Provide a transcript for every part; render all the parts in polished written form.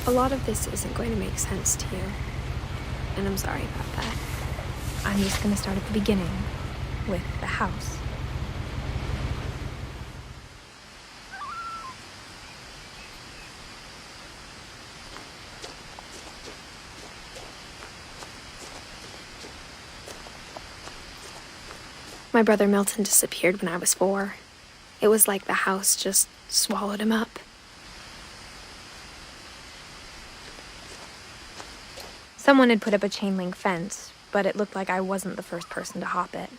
A lot of this isn't going to make sense to you, and I'm sorry about that. I'm just going to start at the beginning, with the house. My brother Milton disappeared when I was 4. It was like the house just swallowed him up. Someone had put up a chain link fence, but it looked like I wasn't the first person to hop it.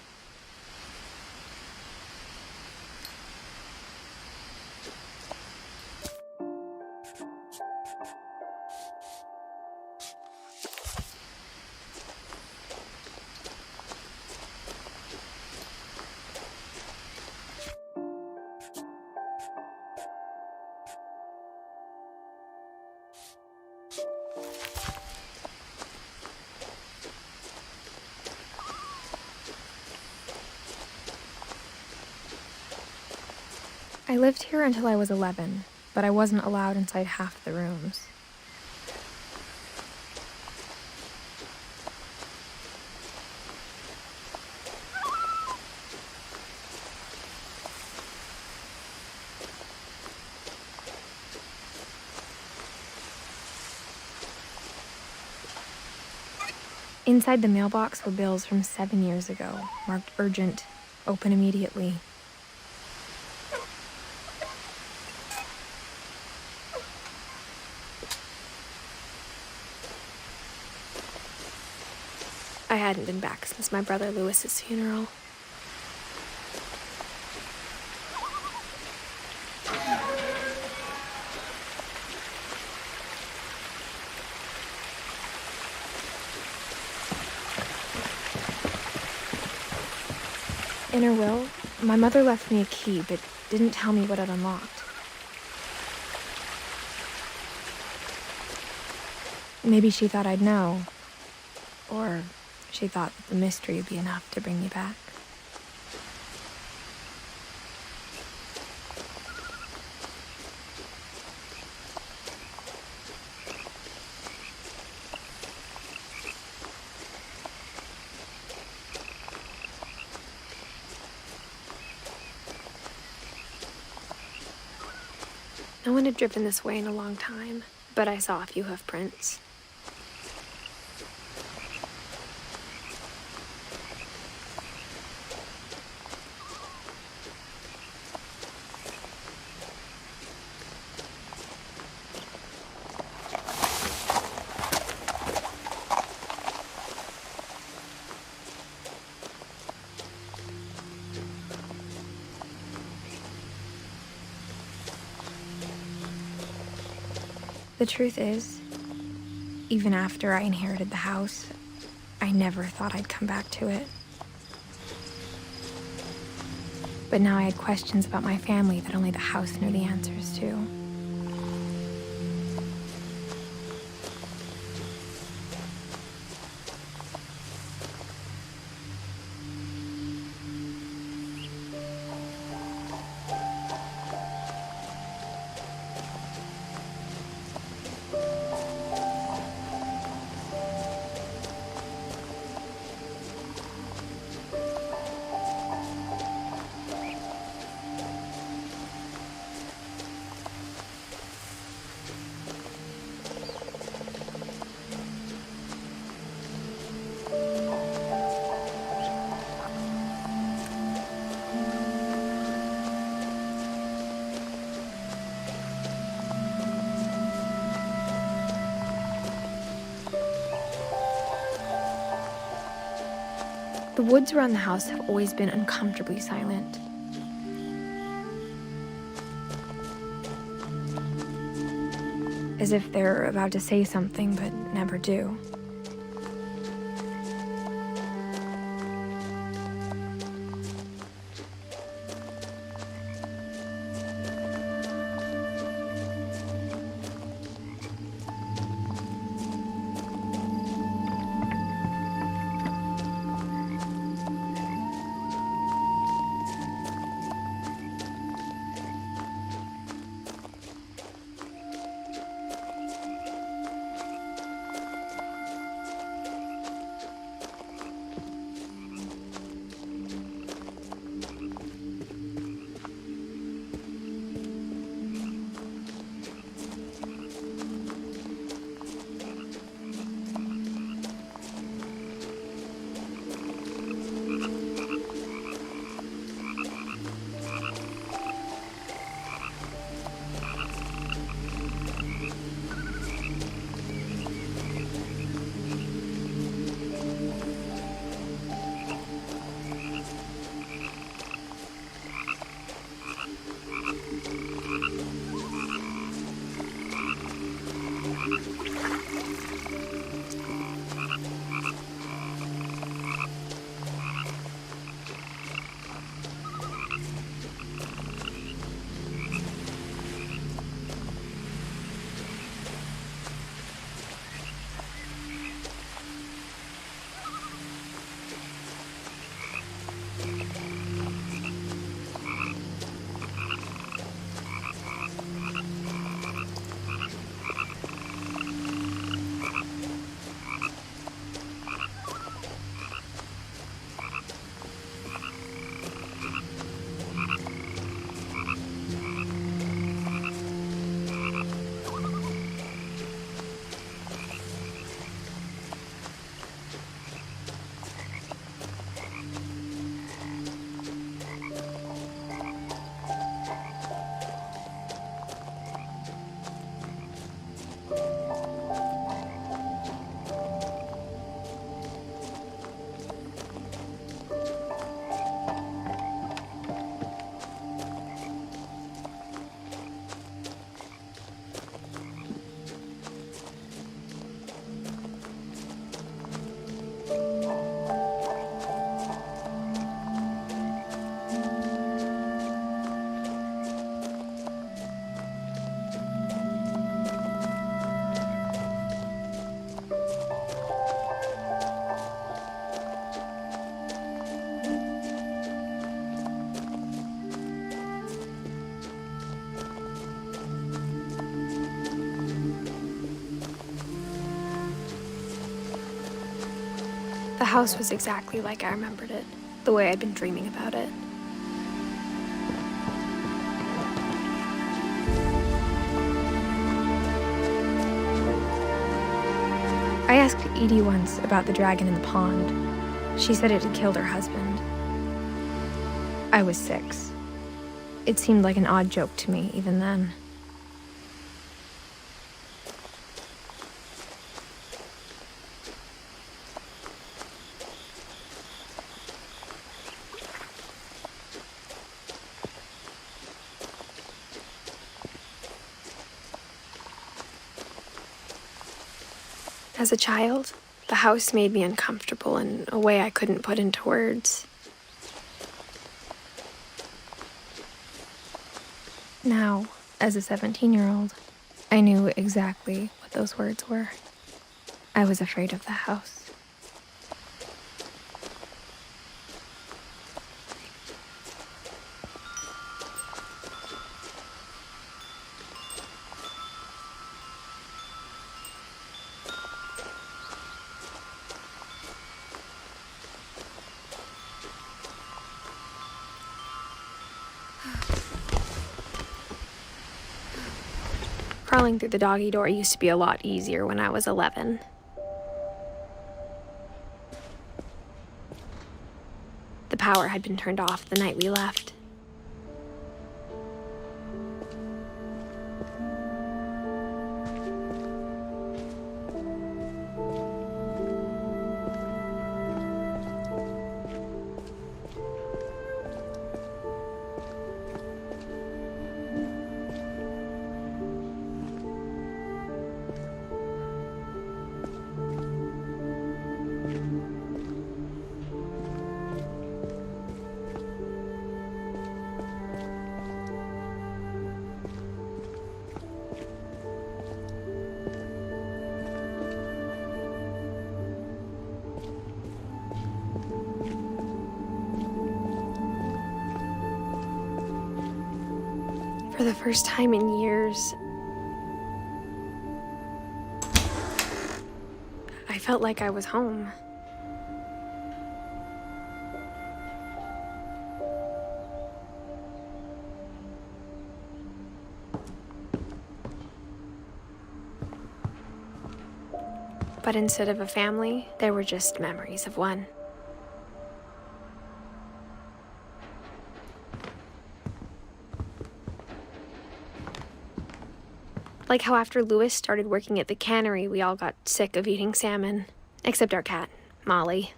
I lived here until I was 11, but I wasn't allowed inside half the rooms. Inside the mailbox were bills from 7 years ago, marked urgent, open immediately. I hadn't been back since my brother Lewis's funeral. In her will, my mother left me a key, but didn't tell me what it unlocked. Maybe she thought I'd know, or she thought that the mystery would be enough to bring me back. No one had driven this way in a long time, but I saw a few hoof prints. The truth is, even after I inherited the house, I never thought I'd come back to it. But now I had questions about my family that only the house knew the answers to. The woods around the house have always been uncomfortably silent. As if they're about to say something but never do. The house was exactly like I remembered it, the way I'd been dreaming about it. I asked Edie once about the dragon in the pond. She said it had killed her husband. I was 6. It seemed like an odd joke to me even then. As a child, the house made me uncomfortable in a way I couldn't put into words. Now, as a 17-year-old, I knew exactly what those words were. I was afraid of the house. Crawling through the doggy door used to be a lot easier when I was 11. The power had been turned off the night we left. For the first time in years, I felt like I was home. But instead of a family, there were just memories of one. Like how after Louis started working at the cannery, we all got sick of eating salmon. Except our cat, Molly.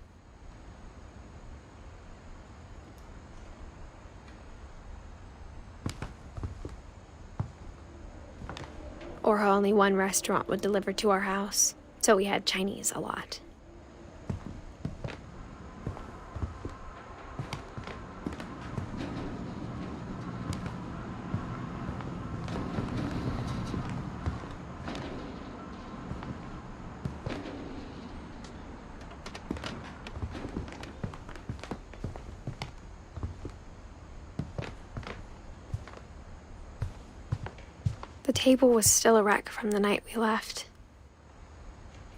Or how only one restaurant would deliver to our house, so we had Chinese a lot. The table was still a wreck from the night we left.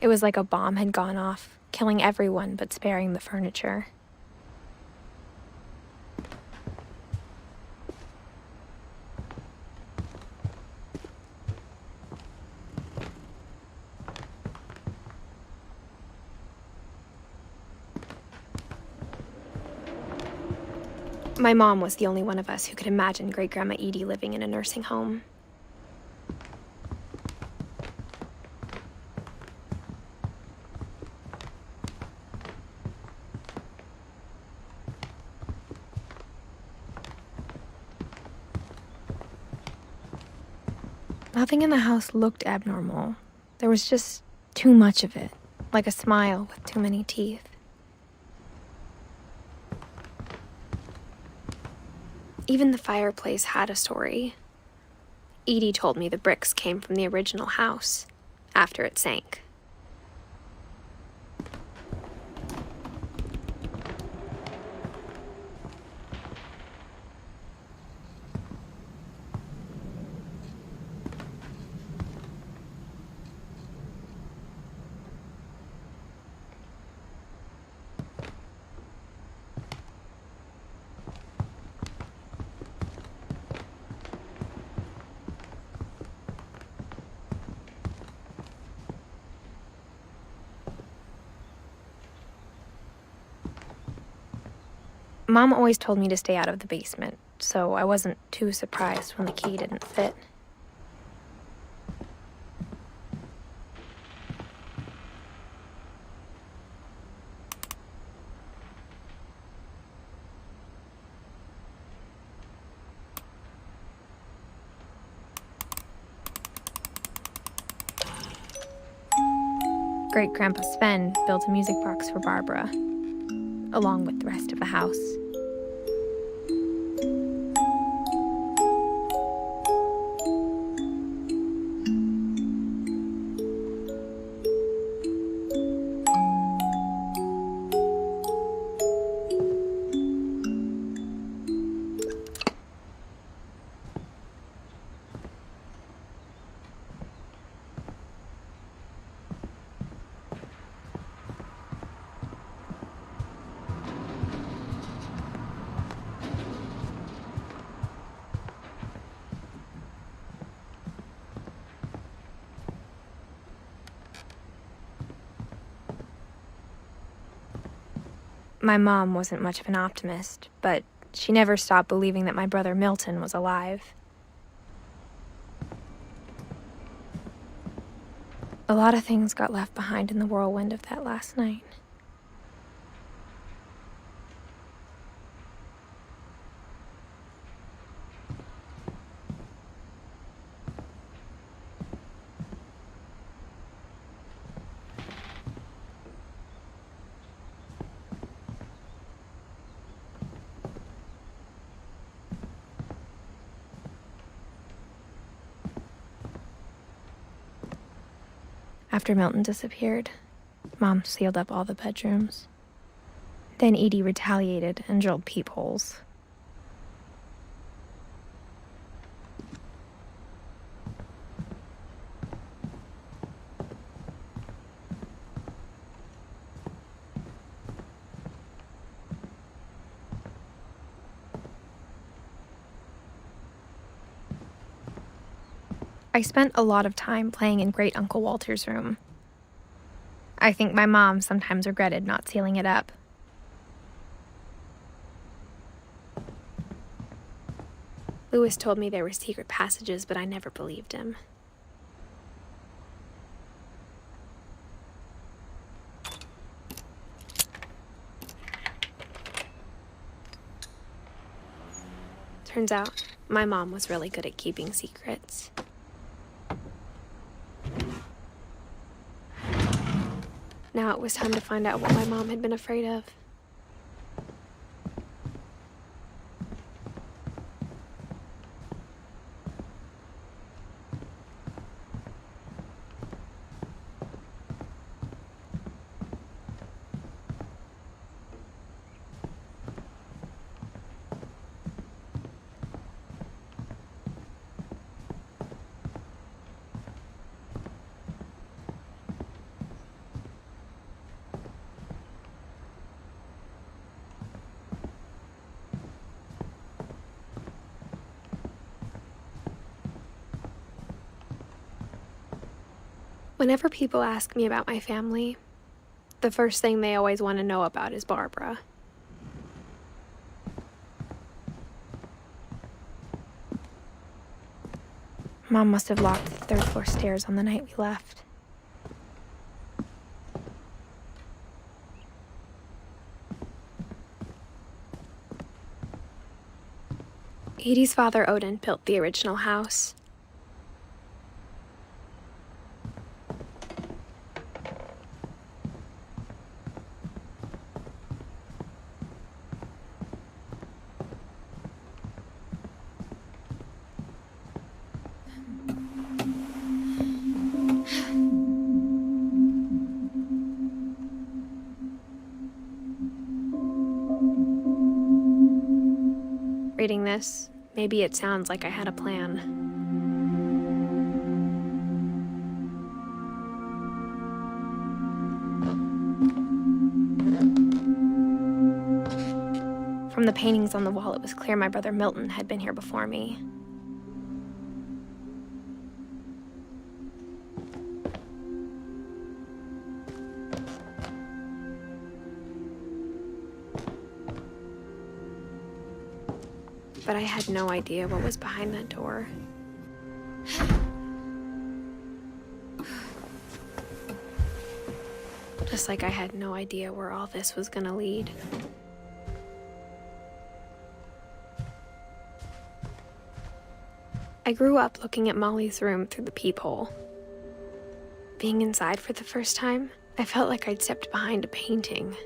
It was like a bomb had gone off, killing everyone but sparing the furniture. My mom was the only one of us who could imagine Great-Grandma Edie living in a nursing home. Nothing in the house looked abnormal. There was just too much of it, like a smile with too many teeth. Even the fireplace had a story. Edie told me the bricks came from the original house, after it sank. Mom always told me to stay out of the basement, so I wasn't too surprised when the key didn't fit. Great-Grandpa Sven built a music box for Barbara, along with the rest of the house. My mom wasn't much of an optimist, but she never stopped believing that my brother Milton was alive. A lot of things got left behind in the whirlwind of that last night. After Milton disappeared, Mom sealed up all the bedrooms. Then Edie retaliated and drilled peepholes. I spent a lot of time playing in Great Uncle Walter's room. I think my mom sometimes regretted not sealing it up. Louis told me there were secret passages, but I never believed him. Turns out, my mom was really good at keeping secrets. Now it was time to find out what my mom had been afraid of. Whenever people ask me about my family, the first thing they always want to know about is Barbara. Mom must have locked the third floor stairs on the night we left. Edie's father, Odin, built the original house. Reading this, maybe it sounds like I had a plan. From the paintings on the wall, it was clear my brother Milton had been here before me. but I had no idea what was behind that door. Just like I had no idea where all this was gonna lead. I grew up looking at Molly's room through the peephole. Being inside for the first time, I felt like I'd stepped behind a painting.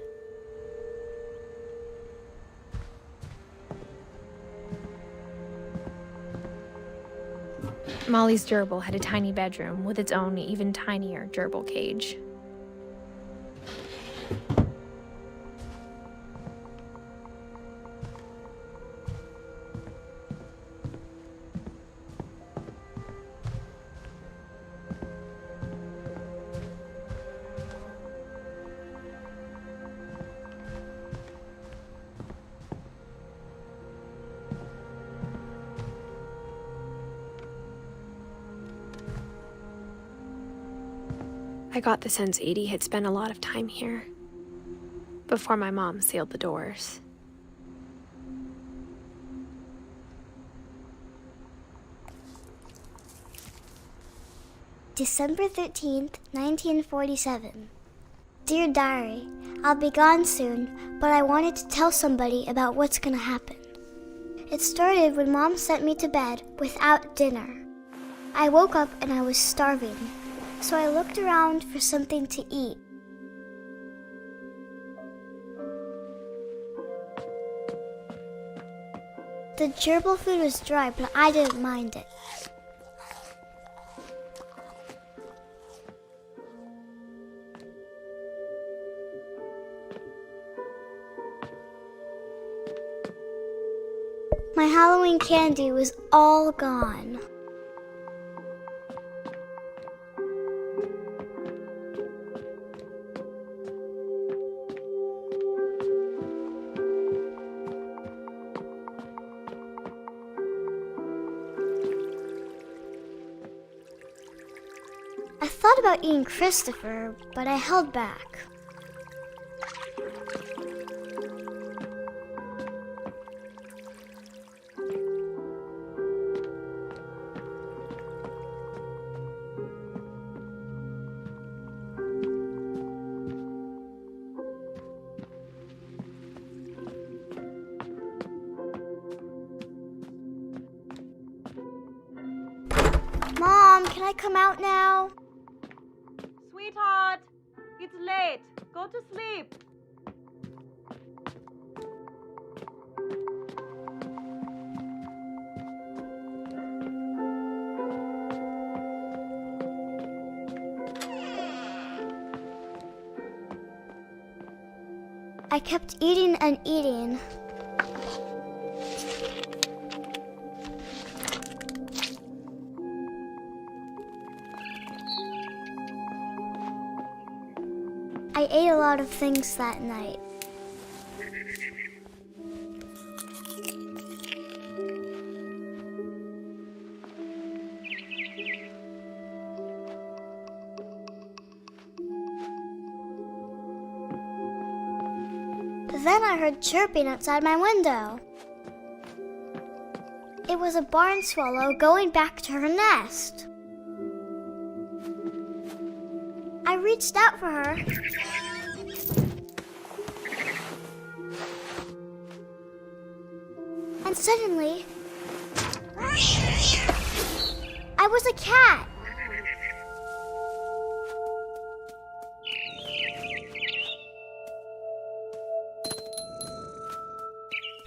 Molly's gerbil had a tiny bedroom with its own even tinier gerbil cage. I got the sense Edie had spent a lot of time here, before my mom sealed the doors. December 13th, 1947. Dear Diary, I'll be gone soon, but I wanted to tell somebody about what's gonna happen. It started when Mom sent me to bed without dinner. I woke up and I was starving, so I looked around for something to eat. The gerbil food was dry, but I didn't mind it. My Halloween candy was all gone. I thought about eating Christopher, but I held back. Mom, can I come out now? Sweetheart, it's late. Go to sleep. I kept eating and eating. I ate a lot of things that night. Then I heard chirping outside my window. It was a barn swallow going back to her nest. I reached out for her. And suddenly, I was a cat.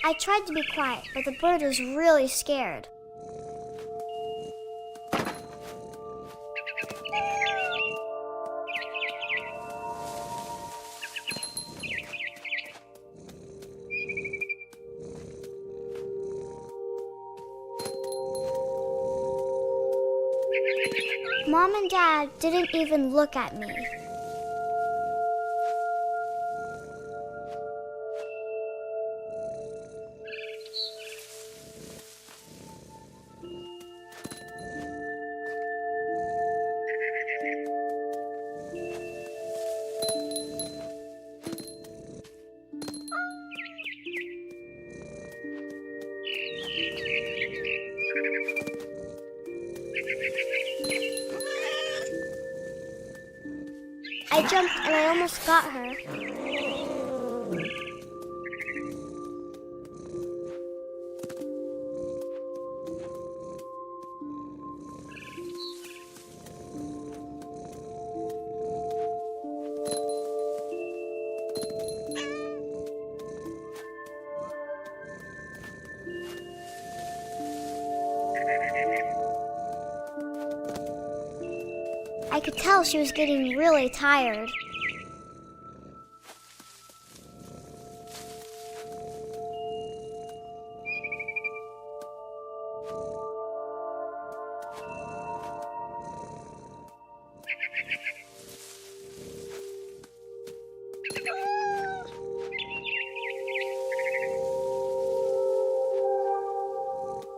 I tried to be quiet, but the bird was really scared. Mom and Dad didn't even look at me. I jumped and I almost got her. I could tell she was getting really tired.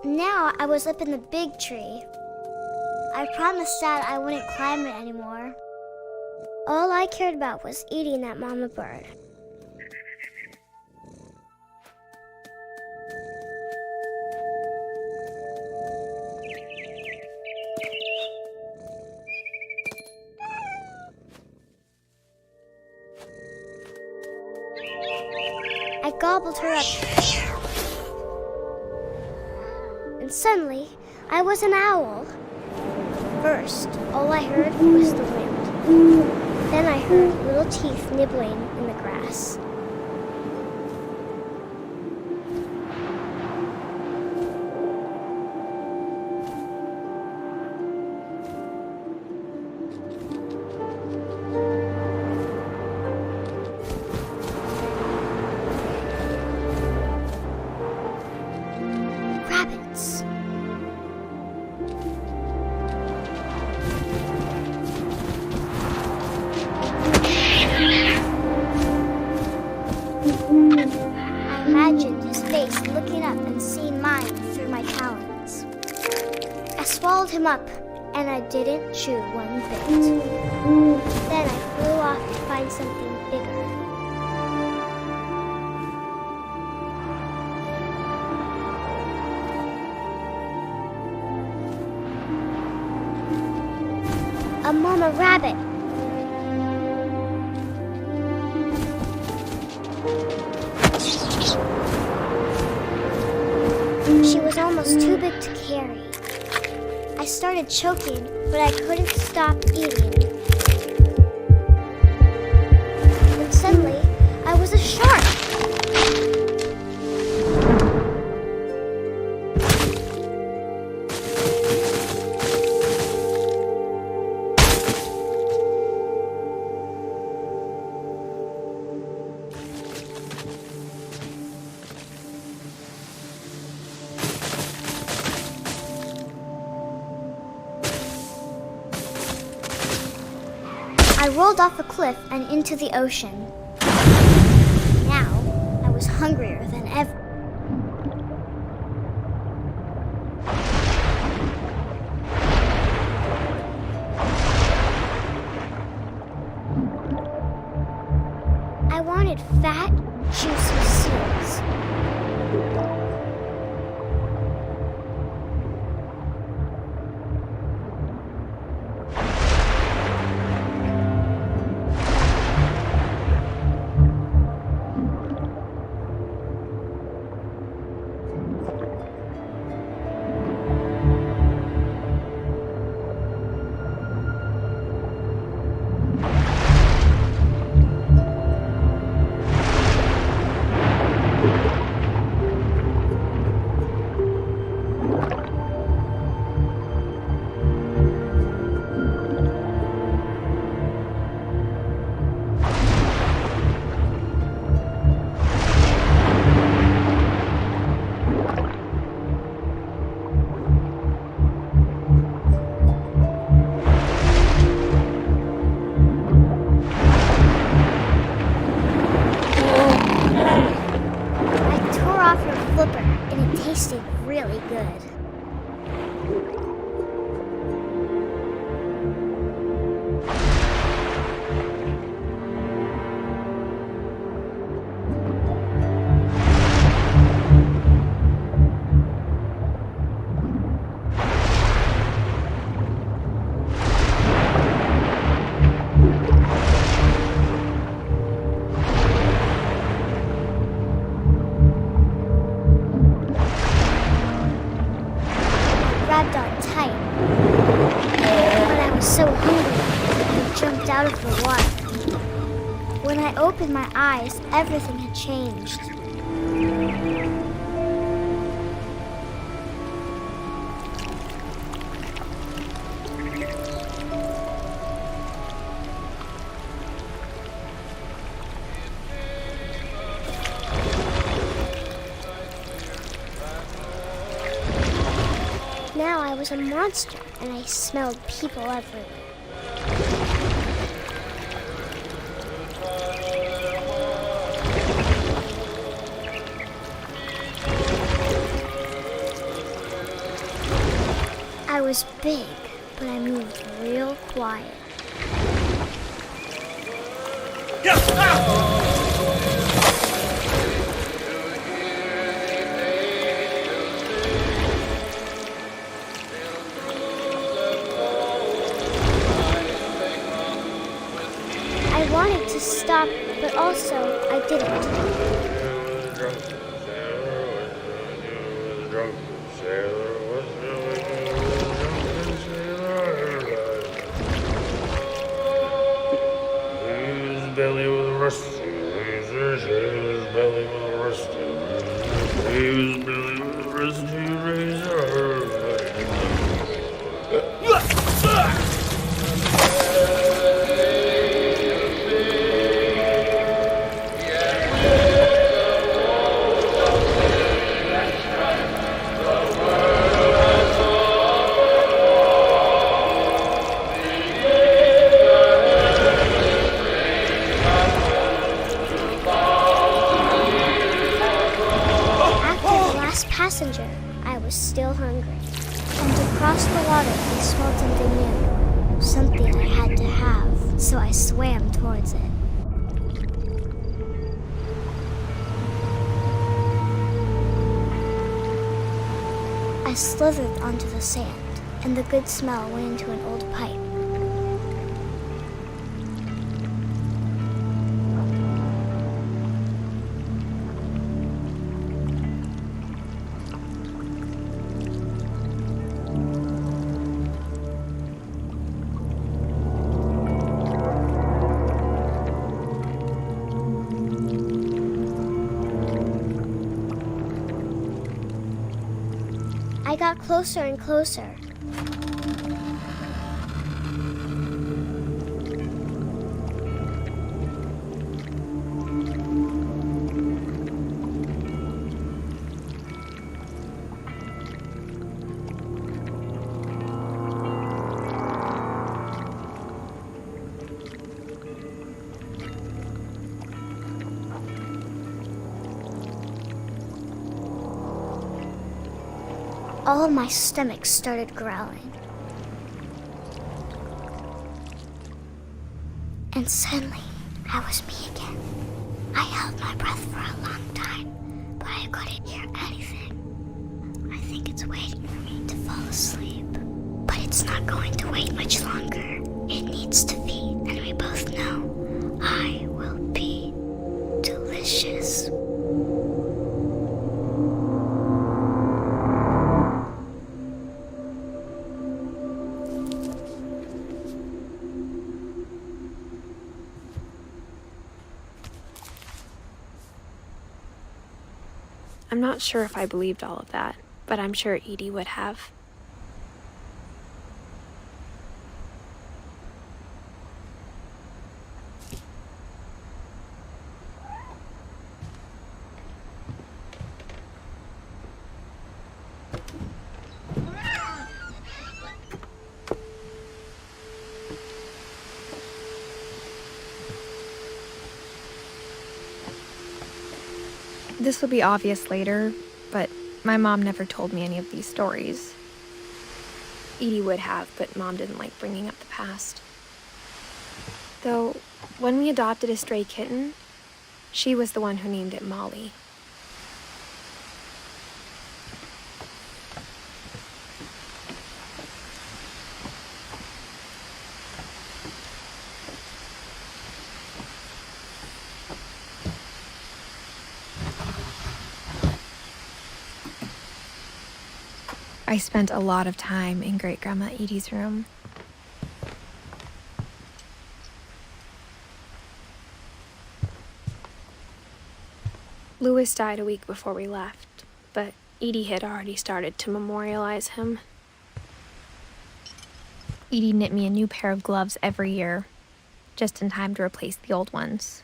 Now I was up in the big tree. I promised Dad I wouldn't climb it anymore. All I cared about was eating that mama bird. I gobbled her up. And suddenly, I was an owl. First, all I heard was the wind. Then I heard little teeth nibbling in the grass. Rabbits. I imagined his face looking up and seeing mine through my talons. I swallowed him up, and I didn't chew one bit. Then I flew off to find something bigger. A mama rabbit. She was almost too big to carry. I started choking, but I couldn't stop eating. And suddenly, I was a shark. I rolled off a cliff and into the ocean. Now, I was hungrier than ever. I wanted fat, juicy seals. Tasted really good. of the water. When I opened my eyes, everything had changed. Now I was a monster, and I smelled people everywhere. I was big, but I moved real quiet. I wanted to stop, but also I didn't. Belly with a rusty razor, his belly with a rusty razor, his belly with a rusty razor. Passenger, I was still hungry. And across the water I smelled something new. Something I had to have, so I swam towards it. I slithered onto the sand, and the good smell went into an old pipe. I got closer and closer. All of my stomach started growling. And suddenly, I was me again. I held my breath for a long time, but I couldn't hear anything. I think it's waiting for me to fall asleep. But it's not going to wait much longer. It needs to feed, and we both know I will be delicious. I'm not sure if I believed all of that, but I'm sure Edie would have. This will be obvious later, but my mom never told me any of these stories. Edie would have, but Mom didn't like bringing up the past. Though, when we adopted a stray kitten, she was the one who named it Molly. I spent a lot of time in Great-Grandma Edie's room. Louis died a week before we left, but Edie had already started to memorialize him. Edie knit me a new pair of gloves every year, just in time to replace the old ones.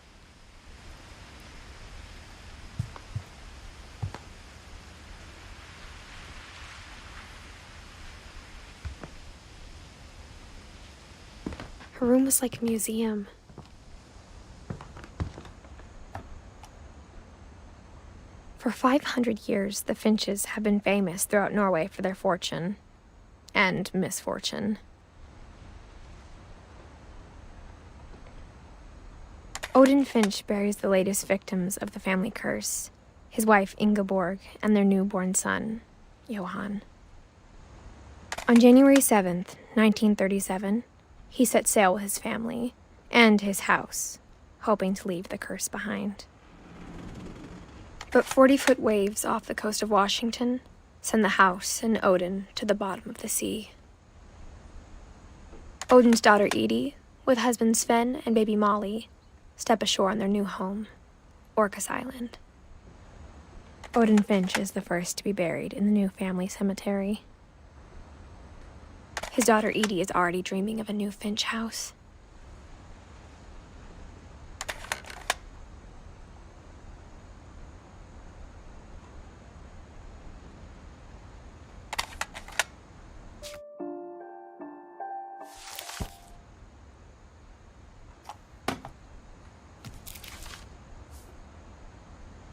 Her room was like a museum. For 500 years, the Finches have been famous throughout Norway for their fortune and misfortune. Odin Finch buries the latest victims of the family curse, his wife Ingeborg and their newborn son, Johan. On January 7th, 1937, he set sail with his family and his house, hoping to leave the curse behind. But 40-foot waves off the coast of Washington send the house and Odin to the bottom of the sea. Odin's daughter Edie, with husband Sven and baby Molly, step ashore on their new home, Orcas Island. Odin Finch is the first to be buried in the new family cemetery. His daughter Edie is already dreaming of a new Finch house.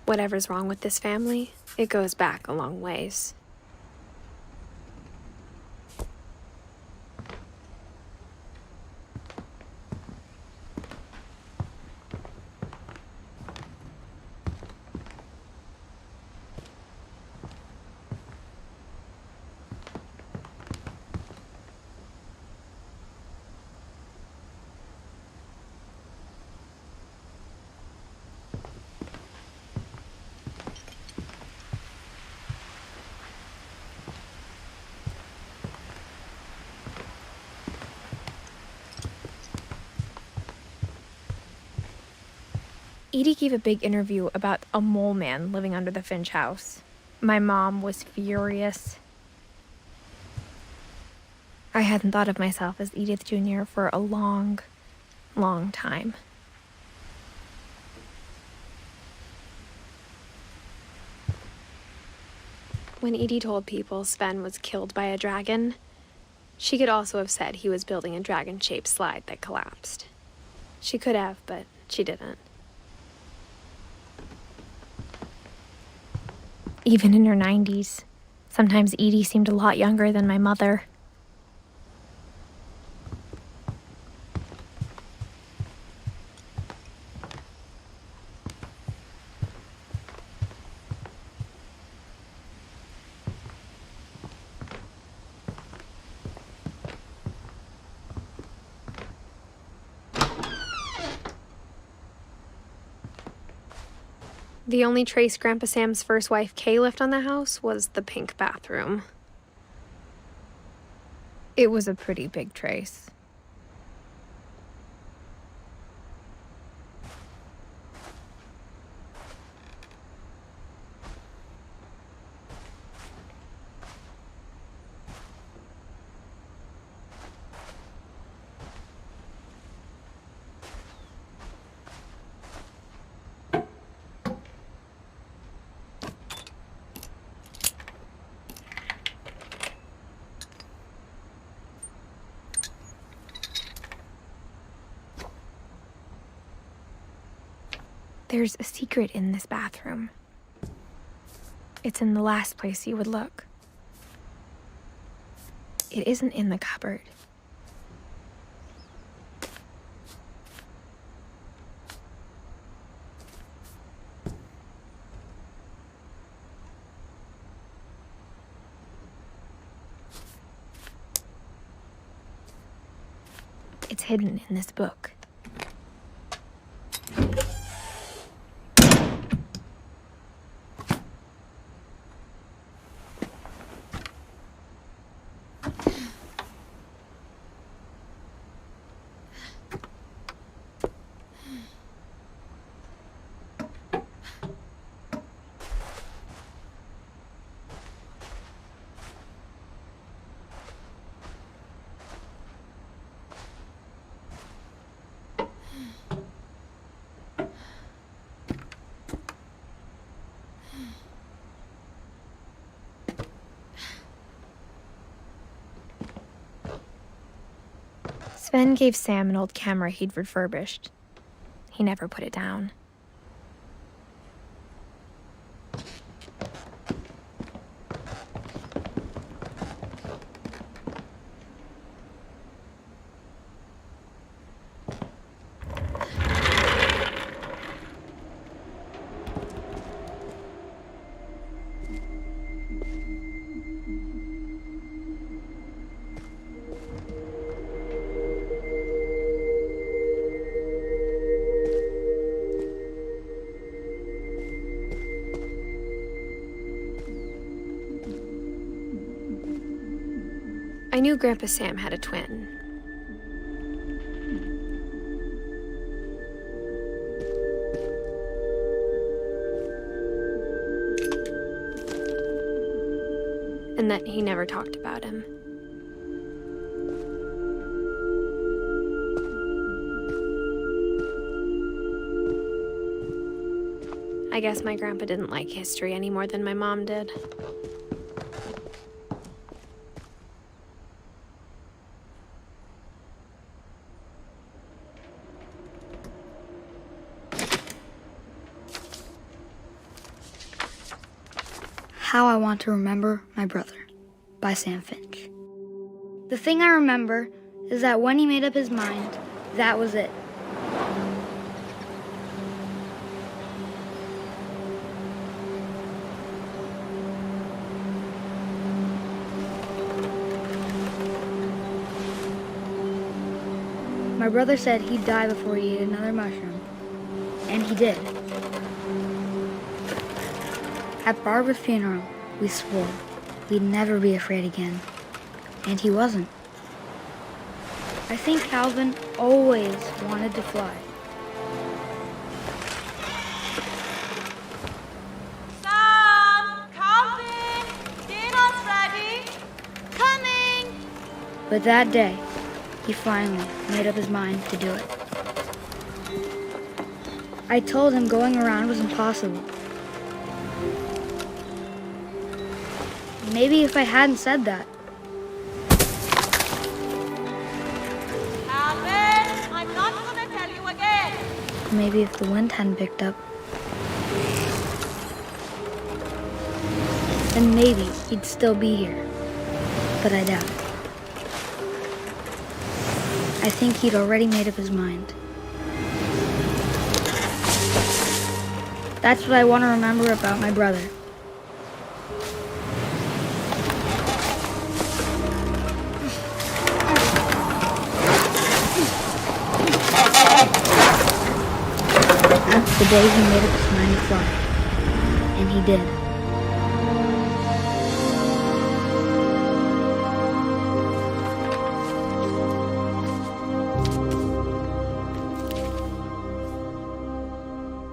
Whatever's wrong with this family, it goes back a long ways. Edie gave a big interview about a mole man living under the Finch house. My mom was furious. I hadn't thought of myself as Edith Jr. for a long, long time. When Edie told people Sven was killed by a dragon, she could also have said he was building a dragon-shaped slide that collapsed. She could have, but she didn't. Even in her 90s, sometimes Edie seemed a lot younger than my mother. The only trace Grandpa Sam's first wife, Kay, left on the house was the pink bathroom. It was a pretty big trace. There's a secret in this bathroom. It's in the last place you would look. It isn't in the cupboard. It's hidden in this book. Sven gave Sam an old camera he'd refurbished. He never put it down. I knew Grandpa Sam had a twin. And that he never talked about him. I guess my grandpa didn't like history any more than my mom did. How I Want to Remember My Brother by Sam Finch. The thing I remember is that when he made up his mind, that was it. My brother said he'd die before he ate another mushroom, and he did. At Barbara's funeral, we swore we'd never be afraid again, and he wasn't. I think Calvin always wanted to fly. Sam! Calvin! Dinner's ready! Coming! But that day, he finally made up his mind to do it. I told him going around was impossible. Maybe if I hadn't said that. Calvin! I'm not gonna tell you again! Maybe if the wind hadn't picked up. Then maybe he'd still be here. But I doubt it. I think he'd already made up his mind. That's what I want to remember about my brother. The day he made up his mind to fly. And he did.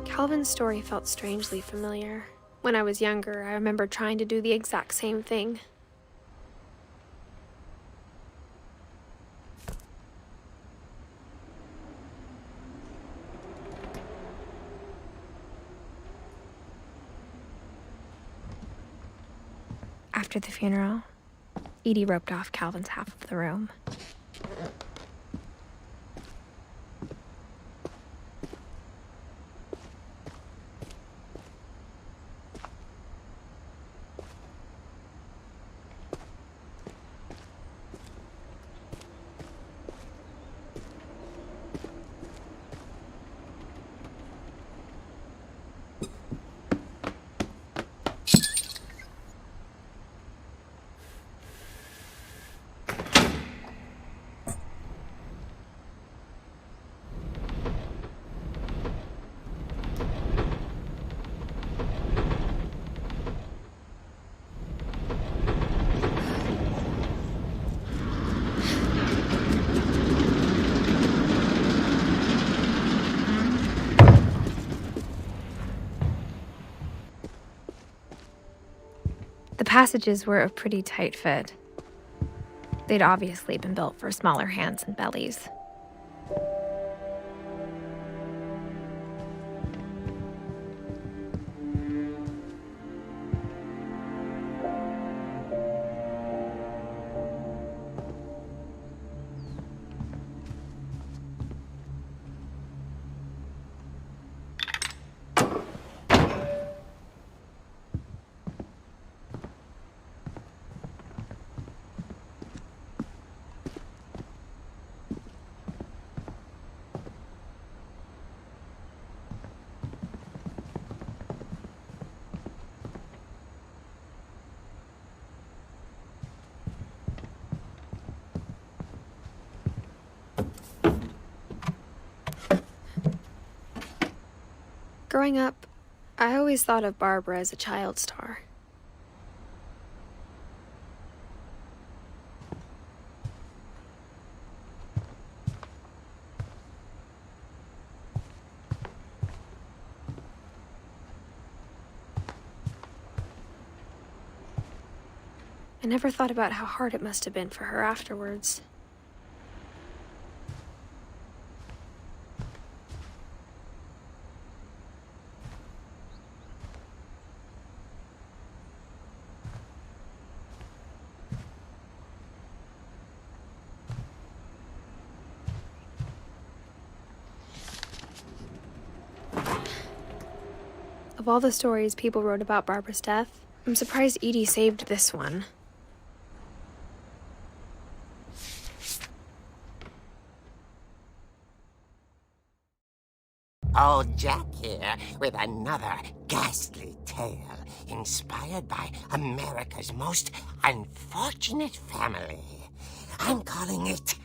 Calvin's story felt strangely familiar. When I was younger, I remember trying to do the exact same thing. After the funeral, Edie roped off Calvin's half of the room. The passages were a pretty tight fit. They'd obviously been built for smaller hands and bellies. Growing up, I always thought of Barbara as a child star. I never thought about how hard it must have been for her afterwards. Of all the stories people wrote about Barbara's death, I'm surprised Edie saved this one. Old Jack here with another ghastly tale inspired by America's most unfortunate family. I'm calling it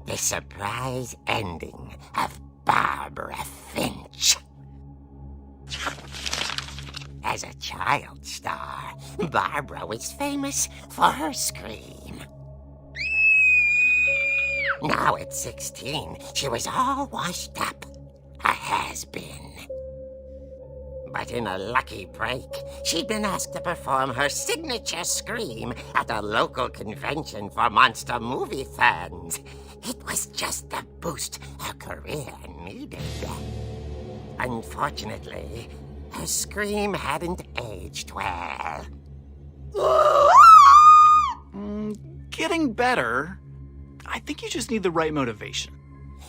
The Surprise Ending of Barbara Finch. As a child star, Barbara was famous for her scream. Now at 16, she was all washed up. A has-been. But in a lucky break, she'd been asked to perform her signature scream at a local convention for monster movie fans. It was just the boost her career needed. Unfortunately, her scream hadn't aged well. Getting better. I think you just need the right motivation.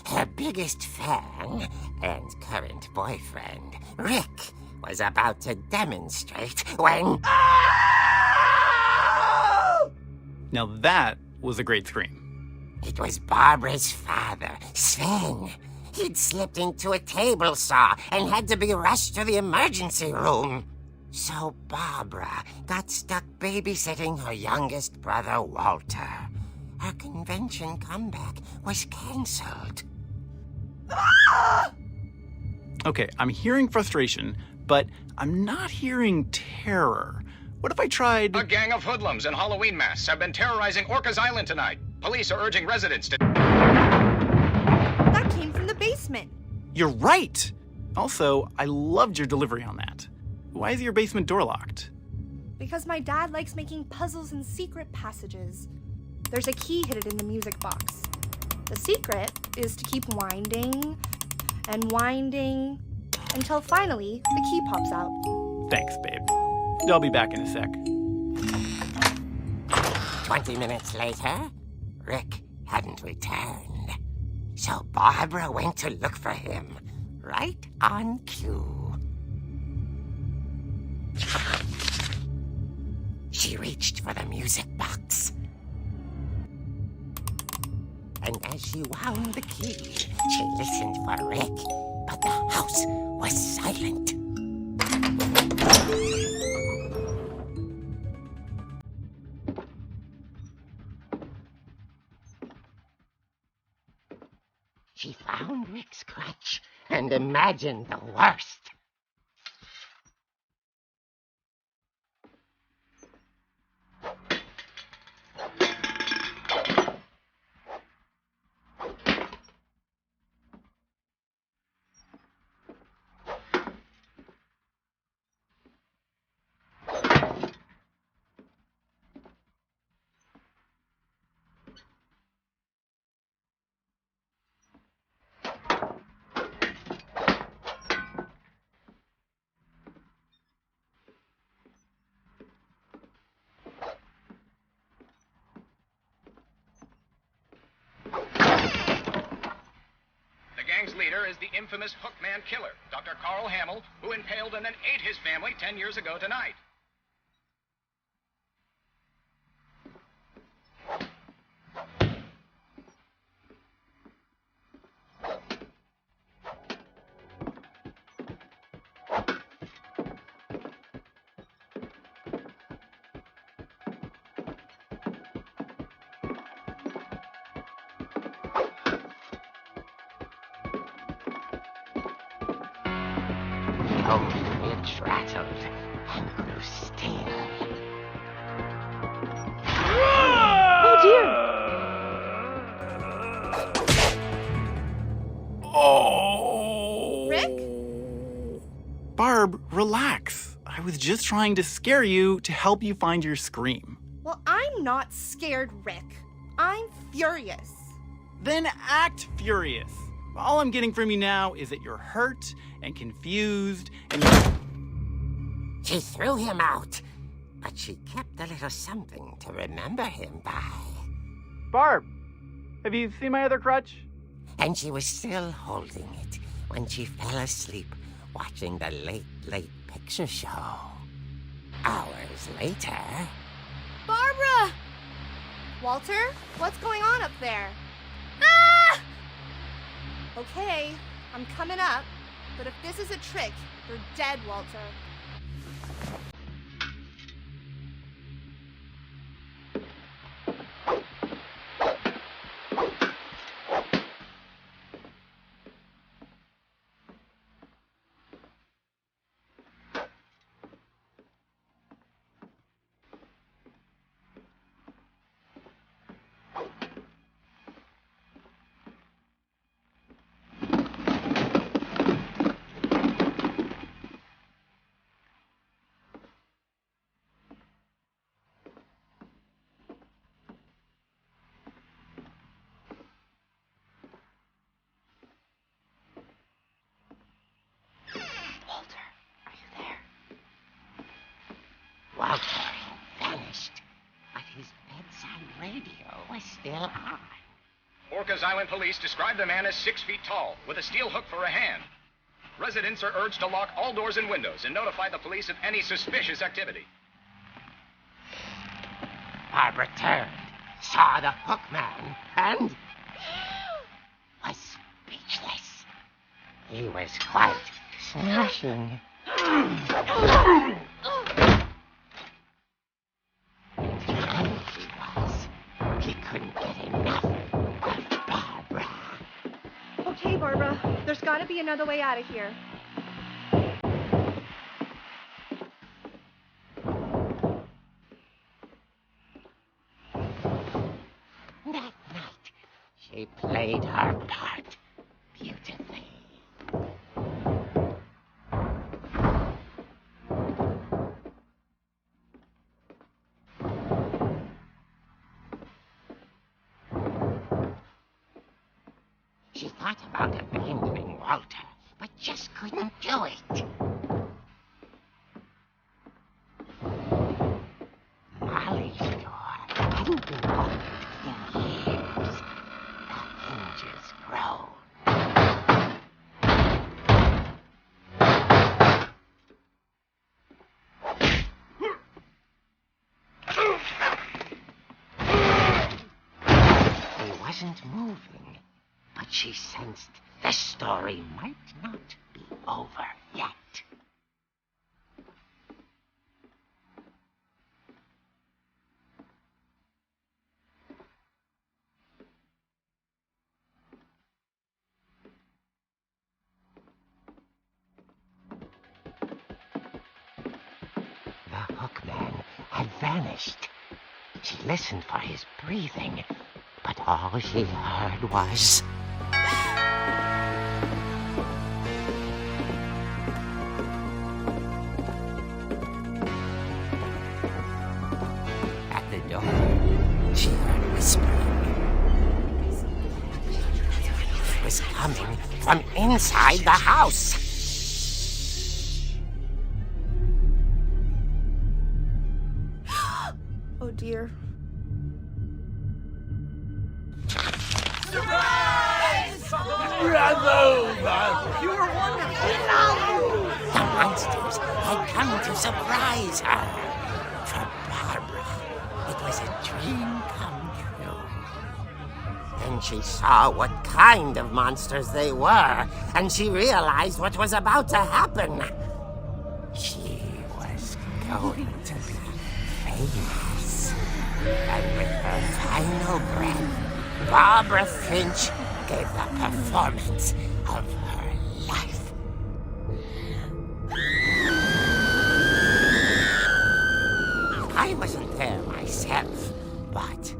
Her biggest fan and current boyfriend, Rick, was about to demonstrate when... Now that was a great scream. It was Barbara's father, Sven. He'd slipped into a table saw and had to be rushed to the emergency room. So Barbara got stuck babysitting her youngest brother, Walter. Her convention comeback was canceled. Okay, I'm hearing frustration, but I'm not hearing terror. What if I tried... A gang of hoodlums in Halloween masks have been terrorizing Orcas Island tonight. Police are urging residents to... That came from the basement. You're right! Also, I loved your delivery on that. Why is your basement door locked? Because my dad likes making puzzles and secret passages. There's a key hidden in the music box. The secret is to keep winding and winding until finally the key pops out. Thanks, babe. I'll be back in a sec. 20 minutes later, Rick hadn't returned. So Barbara went to look for him, right on cue. She reached for the music box. And as she wound the key, she listened for Rick, but the house was silent. She found Rick's crutch and imagined the worst. The gang's leader is the infamous Hookman Killer, Dr. Carl Hamill, who impaled and then ate his family 10 years ago tonight. rattled and grew stale. Oh dear! Oh! Rick? Barb, relax. I was just trying to scare you to help you find your scream. Well, I'm not scared, Rick. I'm furious. Then act furious. All I'm getting from you now is that you're hurt and confused and She threw him out, but she kept a little something to remember him by. Barb, have you seen my other crutch? And she was still holding it when she fell asleep watching the Late Late Picture Show. Hours later... Barbara! Walter, what's going on up there? Ah! Okay, I'm coming up, but if this is a trick, you're dead, Walter. Walter had vanished, but his bedside radio was still on. Orcas Island police describe the man as 6 feet tall, with a steel hook for a hand. Residents are urged to lock all doors and windows and notify the police of any suspicious activity. Barbara turned, saw the hook man, and was speechless. He was quite smashing. He couldn't get enough of Barbara. Okay, Barbara, there's gotta be another way out of here. That night, she played her part beautifully. She thought about abandoning Walter, but just couldn't do it. Molly's door hadn't been opened in years. The hinges groaned. He wasn't moving, but she sensed the story might not be over yet. The hookman had vanished. She listened for his breathing, but all she heard was... At the door, she heard whispering. It was coming from inside the house. Oh dear. The monsters had come to surprise her. For Barbara, it was a dream come true. Then she saw what kind of monsters they were, and she realized what was about to happen. She was going to be famous. And with her final breath, Barbara Finch gave the performance of her life. I wasn't there myself, but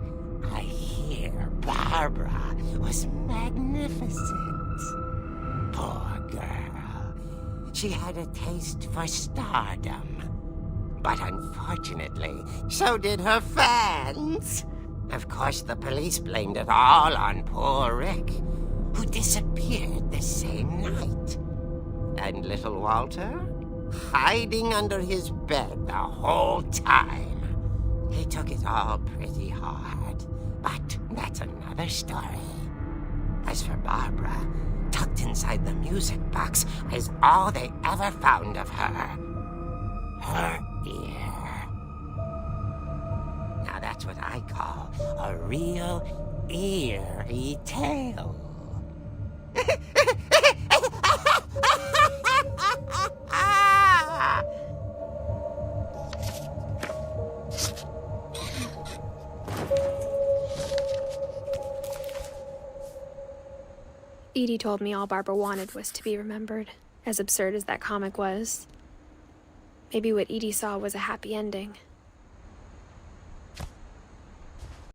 I hear Barbara was magnificent. Poor girl. She had a taste for stardom. But unfortunately, so did her fans. Of course, the police blamed it all on poor Rick, who disappeared the same night. And little Walter? Hiding under his bed the whole time. He took it all pretty hard, but that's another story. As for Barbara, tucked inside the music box is all they ever found of her. Her ear. Now that's what I call a real eerie tale. Edie told me all Barbara wanted was to be remembered, as absurd as that comic was. Maybe what Edie saw was a happy ending.